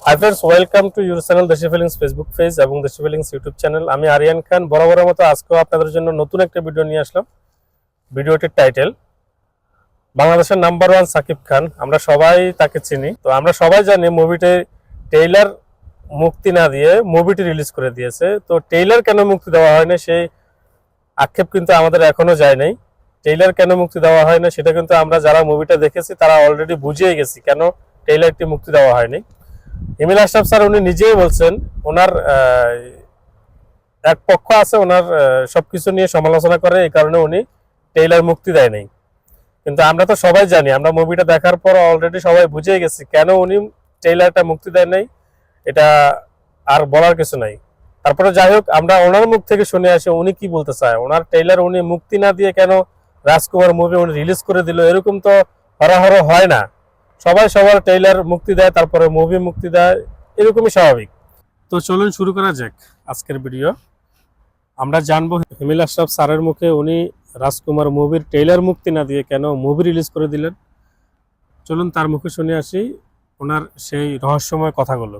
Hi friends, welcome to your channel দেশি feelings Facebook page এবং দেশি ফিলিংস ইউটিউব চ্যানেল। আমি আরিয়ান খান বরাবরের মতো আজকেও আপনাদের জন্য নতুন একটা ভিডিও নিয়ে আসলাম। ভিডিওটির টাইটেল বাংলাদেশের নাম্বার ওয়ান সাকিব খান। আমরা সবাই তাকে চিনি, তো আমরা সবাই জানি মুভিটি ট্রেইলার মুক্তি না দিয়ে মুভিটি রিলিজ করে দিয়েছে। তো ট্রেইলার কেন মুক্তি দেওয়া হয় না সেই আক্ষেপ কিন্তু আমাদের এখনো যায় নাই। ট্রেইলার কেন মুক্তি দেওয়া হয় না সেটা কিন্তু আমরা যারা মুভিটা দেখেছি তারা অলরেডি বুঝিয়ে গেছি কেন ট্রেইলারটি মুক্তি দেওয়া হয়নি। হিমেল আশরাফ স্যার উনি নিজেই বলছেন ওনার এক পক্ষ আছে, ওনার সবকিছু নিয়ে সমালোচনা করে, এই কারণে উনি ট্রেইলার মুক্তি দেয় নাই। কিন্তু আমরা তো সবাই জানি, আমরা মুভিটা দেখার পর অলরেডি সবাই বুঝে গেছি কেন উনি ট্রেইলারটা মুক্তি দেয় নাই। এটা আর বলার কিছু নাই। তারপরে যাই হোক, আমরা ওনার মুখ থেকে শুনে আসি উনি কি বলতে চায়। ওনার ট্রেইলার উনি মুক্তি না দিয়ে কেন রাজকুমার মুভি উনি রিলিজ করে দিল, এরকম তো হরহর হয় না। সবাই সবার ট্রেইলার মুক্তি দেয়, তারপরে মুভি মুক্তি দেয়, এরকমই স্বাভাবিক। তো চলুন শুরু করা যাক আজকের ভিডিও। আমরা জানবো হিমেল আশরাফ স্যারের মুখে উনি রাজকুমার মুভির ট্রেইলার মুক্তি না দিয়ে কেন মুভি রিলিজ করে দিলেন। চলুন তার মুখে শুনে আসি ওনার সেই রহস্যময় কথাগুলো।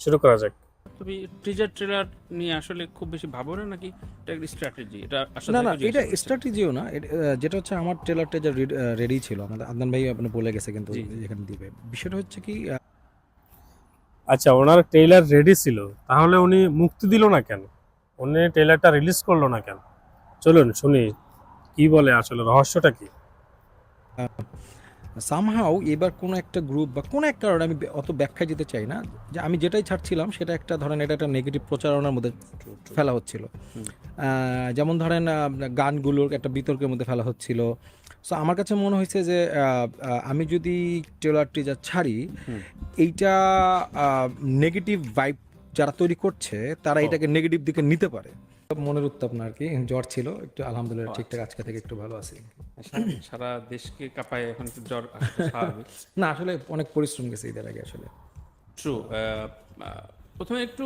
শুরু করা যাক। তুমি টিজার ট্রেলার নিয়ে আসলে খুব বেশি ভাবো না নাকি এটা একটা স্ট্র্যাটেজি? এটা আসলে না এটা স্ট্র্যাটেজিও না, যেটা হচ্ছে আমার ট্রেলারটা যে রেডি ছিল, আমাদের আদনান ভাই আপনি বলে গেছে কিন্তু এখানে দিবে। বিষয়টা হচ্ছে কি, আচ্ছা, ওনার ট্রেইলার রেডি ছিল, তাহলে উনি মুক্তি দিল না কেন? উনি ট্রেইলারটা রিলিজ করলো না কেন? চলুন শুনি কি বলে, আসলে রহস্যটা কি। সামহাও এবার কোনো একটা গ্রুপ বা কোনো এক কারণে, আমি অত ব্যাখ্যায় যেতে চাই না, যে আমি যেটাই ছাড়ছিলাম সেটা একটা ধরেন এটা একটা নেগেটিভ প্রচারণার মধ্যে ফেলা হচ্ছিল। যেমন ধরেন গানগুলোর একটা বিতর্কের মধ্যে ফেলা হচ্ছিল। সো আমার কাছে মনে হয়েছে যে আমি যদি ট্রেলারটি যা ছাড়ি, এইটা নেগেটিভ ভাইব যারা তৈরি করছে তারা এটাকে নেগেটিভ দিকে নিতে পারে। মনের উত্তাপ না আর কি, জ্বর ছিল একটু, আলহামদুলিল্লাহ ঠিকঠাক আজকে থেকে একটু ভালো আছি। সারা দেশকে কাঁপায় এখন একটু জ্বর আসা স্বাভাবিক। না আসলে অনেক পরিশ্রম গেছে ঈদের আগে আসলে। ট্রু। প্রথমে একটু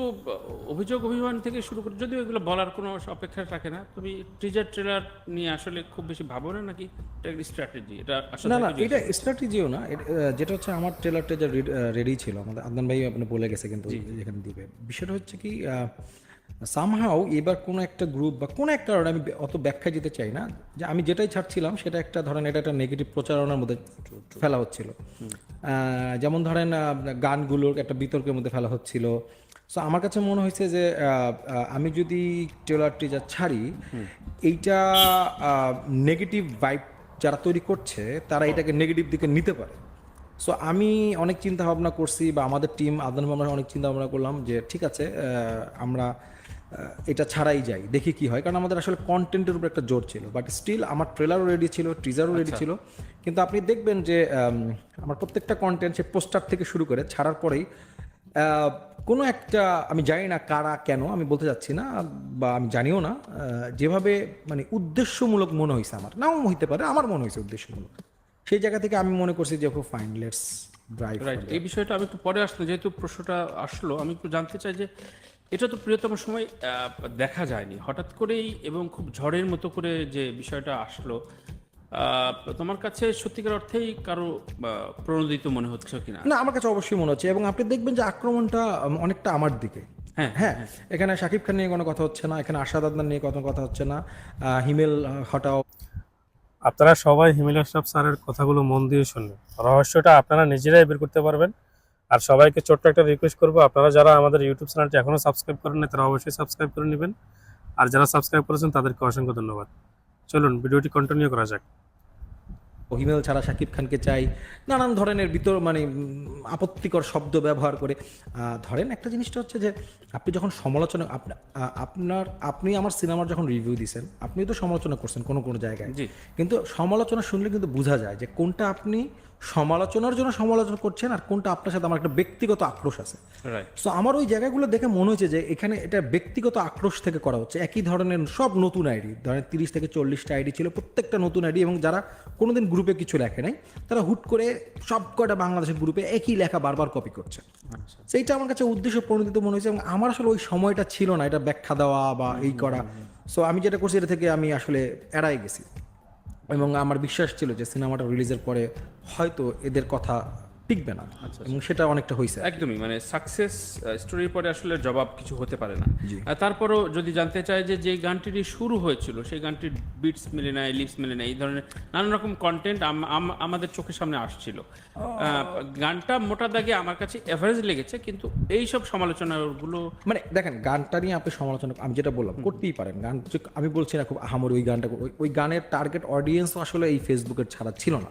অভিযোগ অভিমান থেকে শুরু করে, যদিও এগুলো বলার কোনো অপেক্ষা রাখে না। তুমি টিজার ট্রেলার নিয়ে আসলে খুব বেশি ভাবো না নাকি এটা একটা স্ট্র্যাটেজি? এটা আসলে না এটা স্ট্র্যাটেজিও না, যেটা হচ্ছে আমার ট্রেলারটা যে রেডি ছিল, আমাদের আদনান ভাই আপনি বলে গেছে কিন্তু এখানে দিবে। বিষয়টা হচ্ছে কি, সামহাও এবার কোনো একটা গ্রুপ বা কোনো এক কারণে, আমি অত ব্যাখ্যায় যেতে চাই না, যে আমি যেটাই ছাড়ছিলাম সেটা একটা ধরেন এটা একটা নেগেটিভ প্রচারণার মধ্যে ফেলা হচ্ছিল। যেমন ধরেন গানগুলোর একটা বিতর্কের মধ্যে ফেলা হচ্ছিল। সো আমার কাছে মনে হয়েছে যে আমি যদি ট্রেলারটি যা ছাড়ি, এইটা নেগেটিভ ভাইব যারা তৈরি করছে তারা এটাকে নেগেটিভ দিকে নিতে পারে। সো আমি অনেক চিন্তা ভাবনা করছি, বা আমাদের টিম আদনান আমরা অনেক চিন্তা ভাবনা করলাম যে ঠিক আছে, আমরা এটা ছাড়াই যাই, দেখি কি হয়। কারণ আমাদের আসলে কন্টেন্টের উপর একটা জোর ছিল, বাট স্টিল আমার ট্রেলারও রেডি ছিল, টিজারও রেডি ছিল। কিন্তু আপনি দেখবেন যে আমার প্রত্যেকটা কন্টেন্ট, সে পোস্টার থেকে শুরু করে ছাড়ার পরেই কোনো একটা, আমি জানি না কারা কেন, আমি বলতে যাচ্ছি না বা আমি জানিও না, যেভাবে মানে উদ্দেশ্যমূলক মনে হয়েছে, আমার নাও হইতে পারে, আমার মনে হয়েছে উদ্দেশ্যমূলক, সেই জায়গা থেকে আমি মনে করছি যে ফাইন, লেটস ড্রাইভ। রাইট। এই বিষয়টা আমি একটু পরে আসলো, যেহেতু প্রশ্নটা আসলো আমি একটু জানতে চাই যে এটা তো প্রিয়তম সময় দেখা যায়নি, হঠাৎ করেই এবং খুব ঝড়ের মতো করে যে বিষয়টা আসলো, তোমার কাছে সত্যিকার অর্থেই কারো প্রণোদিত মনে হচ্ছে কিনা? না, আমার কাছে অবশ্যই মনে হচ্ছে, এবং আপনি দেখবেন যে আক্রমণটা অনেকটা আমার দিকে। হ্যাঁ, এখানে শাকিব খান নিয়ে কোনো কথা হচ্ছে না, এখানে আশাদ আদনান নিয়ে কোনো কথা হচ্ছে না, হিমেল হটাও। আপনারা সবাই হিমেল আশরাফ স্যারের কথাগুলো মন দিয়ে শুনবেন, রহস্যটা আপনারা নিজেরাই বের করতে পারবেন। আর সবাইকে ছোট্ট একটা রিকোয়েস্ট করবো, আপনারা যারা আমাদের ইউটিউব চ্যানেলটি এখনও সাবস্ক্রাইব করেন না তারা অবশ্যই সাবস্ক্রাইব করে নেবেন, আর যারা সাবস্ক্রাইব করেছেন তাদেরকে অসংখ্য ধন্যবাদ। চলুন ভিডিওটি কন্টিনিউ করা যাক। হিমেল ছাড়া শাকিব খানকে চাই, নানান ধরনের মানে আপত্তিকর শব্দ ব্যবহার করে। ধরেন একটা জিনিসটা হচ্ছে যে আপনি যখন সমালোচনা, আপনি আমার সিনেমার যখন রিভিউ দিচ্ছেন, আপনি তো সমালোচনা করছেন কোনো কোনো জায়গায়, কিন্তু সমালোচনা শুনলে কিন্তু বোঝা যায় যে কোনটা আপনি সমালোচনার জন্য সমালোচনা করছেন আর কোনটা আপনার সাথে আমার একটা ব্যক্তিগত আক্রোশ আছে। সো আমার ওই জায়গাগুলো দেখে মনে হয়েছে যে এখানে এটা ব্যক্তিগত আক্রোশ থেকে করা হচ্ছে। একই ধরনের সব নতুন আইডি, ধরেন 30 থেকে 40টা আইডি ছিল, প্রত্যেকটা নতুন আইডি, এবং যারা কোনোদিন গ্রুপে কিছু লেখে নাই তারা হুট করে সব কয়টা বাংলাদেশের গ্রুপে একই লেখা বারবার কপি করছে। সেইটা আমার কাছে উদ্দেশ্য প্রণোদিত মনে হয়েছে, এবং আমার আসলে ওই সময়টা ছিল না এটা ব্যাখ্যা দেওয়া বা এই করা। সো আমি যেটা করছি এটা থেকে আমি আসলে এড়াই গেছি, এবং আমার বিশ্বাস ছিল যে সিনেমাটা রিলিজের পরে হয়তো এদের কথা টিকবে না, এবং সেটা অনেকটা হয়েছে। একদমই, মানে সাকসেস স্টোরির পরে আসলে জবাব কিছু হতে পারে না। জি। তারপরও যদি জানতে চাই যে যে গানটির শুরু হয়েছিল সেই গানটির বিটস মিলে নাই, লিপস মিলে নাই, এই ধরনের নানান রকম কন্টেন্ট আমাদের চোখের সামনে আসছিল। গানটা মোটা দাগে আমার কাছে এভারেজ লেগেছে, কিন্তু এই সব সমালোচনাগুলো মানে দেখেন, গানটা নিয়ে আপনি সমালোচনা, আমি যেটা বললাম, করতেই পারেন। গান আমি বলছি না খুব আহামরি ওই গানটা, ওই গানের টার্গেট অডিয়েন্স আসলে এই ফেসবুকের ছাড়া ছিল না।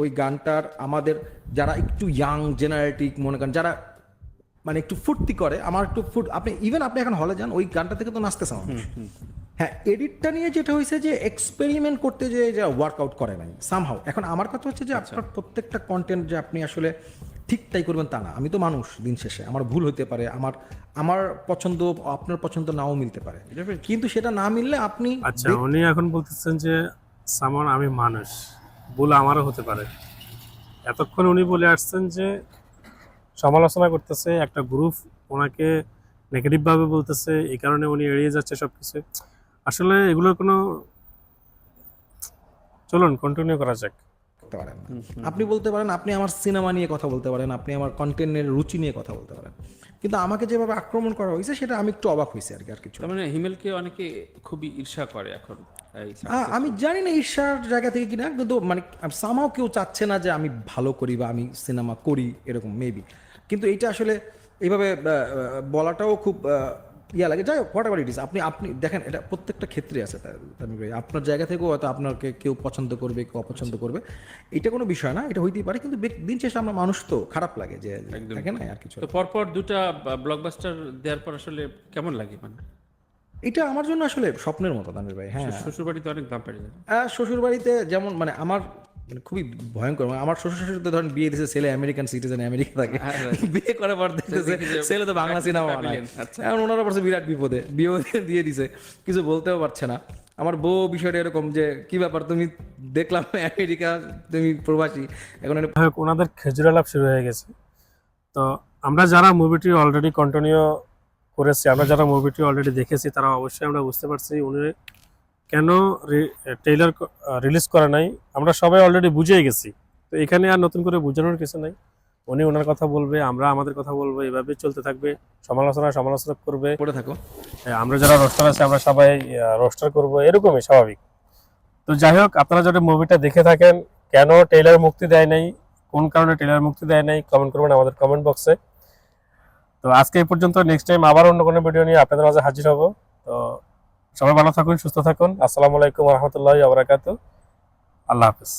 ওই গানটার আমাদের যারা একটু ইয়াং জেনারেটিক মনে করেন, যারা মানে একটু ফুর্তি করে, আমার একটু আপনি ইভেন আপনি এখন হলে যান, ওই গানটা থেকে তো নাচতেছে মানুষ। হ্যাঁ, এডিটটা নিয়ে যেটা হয়েছে যে এক্সপেরিমেন্ট করতে যে ওয়ার্কআউট করে নাই সামহাও। এখন আমার কথা হচ্ছে যে আপনার প্রত্যেকটা কন্টেন্ট যে আপনি আসলে ঠিকটাই করবেন তা না। আমি তো মানুষ, দিন শেষে আমার ভুল হতে পারে, আমার পছন্দ আপনার পছন্দ নাও মিলতে পারে, কিন্তু সেটা না মিললে আপনি আচ্ছা, উনি এখন বলতেছেন যে সামন আমি মানুষ, ভুল আমারও হতে পারে। এতক্ষণ উনি বলে আসছেন যে সমালোচনা করতেছে একটা গ্রুপ, ওনাকে নেগেটিভ ভাবে বলতেছে, এই কারণে উনি এড়িয়ে যাচ্ছে সবকিছু। আসলে এগুলোর কোনো, চলুন কন্টিনিউ করা যাক। করতে পারেন না। আপনি বলতে পারেন, আপনি আমার সিনেমা নিয়ে কথা বলতে পারেন, আপনি আমার কন্টেন্টের রুচি নিয়ে কথা বলতে পারেন, কিন্তু আমাকে যেভাবে আক্রমণ করা হয়েছে সেটা আমি একটু অবাক হয়েছি আর কিছু। তার মানে হিমেলকে অনেকে খুবই ঈর্ষা করে এখন এই আমি জানি না ঈর্ষার জায়গা থেকে কিনা, কিন্তু মানে সামাও কেউ চাচ্ছে না যে আমি ভালো করি বা আমি সিনেমা করি, এরকম মেবি। কিন্তু এইটা আসলে এইভাবে বলাটাও খুব ইয়া লাগে। যাই হোক, হোয়াট এভার ইট ইজ, আপনি দেখেন, এটা প্রত্যেকটা ক্ষেত্রে আছে। তানভীর ভাই, আপনার জায়গা থেকেও হয়তো আপনাকে কেউ পছন্দ করবে, কেউ অপছন্দ করবে, এটা কোনো বিষয় না, এটা হইতেই পারে। কিন্তু দিন শেষে আমরা মানুষ, তো খারাপ লাগে যে থাকে না আর কিছু। তো পরপর দুটা ব্লকবাস্টার দেওয়ার পর আসলে কেমন লাগে? মানে এটা আমার জন্য আসলে স্বপ্নের মতো তানভীর ভাই। হ্যাঁ, শ্বশুর বাড়িতে অনেক দাম পেয়ে যায়। শ্বশুর বাড়িতে যেমন মানে আমার মানে খুবই ভয়ঙ্কর, মানে আমার শ্বশুর শাশুড়ি তো ধরেন বিয়ে দিয়েছে, ছেলে আমেরিকান সিটিজেন, আমেরিকা থাকে, বিয়ে করার পর দেখতেছে ছেলে তো বাংলা সিনেমা বানায়। এখন ওনারা পড়ছে বিরাট বিপদে, বিয়ে দিয়ে দিছে, কিছু বলতেও পারছে না। আমার বউ বিষয়টা এরকম যে কি ব্যাপার, তুমি দেখলাম আমেরিকা, তুমি প্রবাসী, এখন ওনাদের খেজুর আলাপ শুরু হয়ে গেছে। তো আমরা যারা মুভিটি অলরেডি কন্টিনিউ করেছি, আমরা যারা মুভিটি অলরেডি দেখেছি, তারা অবশ্যই আমরা বুঝতে পারছি উনি কেন ট্রেইলার রিলিজ করে নাই। আমরা সবাই অলরেডি বুঝেই গেছি, তো এখানে আর নতুন করে বোঝানোর কিছু নাই। উনি ওনার কথা বলবে, আমরা আমাদের কথা বলবো, এভাবে চলতে থাকবে। সমালোচনা করবে, পড়ে থাকো। আমরা যারা রোস্টার আছে আমরা সবাই রোস্টার করব, এরকমই স্বাভাবিক। তো যাই হোক, আপনারা যদি মুভিটা দেখে থাকেন, কেন ট্রেইলার মুক্তি দেয় নাই, কোন কারণে ট্রেইলার মুক্তি দেয় নাই, কমেন্ট করবেন আমাদের কমেন্ট বক্সে। তো আজকে এই পর্যন্ত, নেক্সট টাইম আবার অন্য কোনো ভিডিও নিয়ে আপনাদের মাঝে হাজির হব। তো সবাই ভালো থাকুন, সুস্থ থাকুন। আসসালামু আলাইকুম ওয়া রাহমাতুল্লাহি ওয়া বারাকাতুহু। আল্লাহ হাফেজ।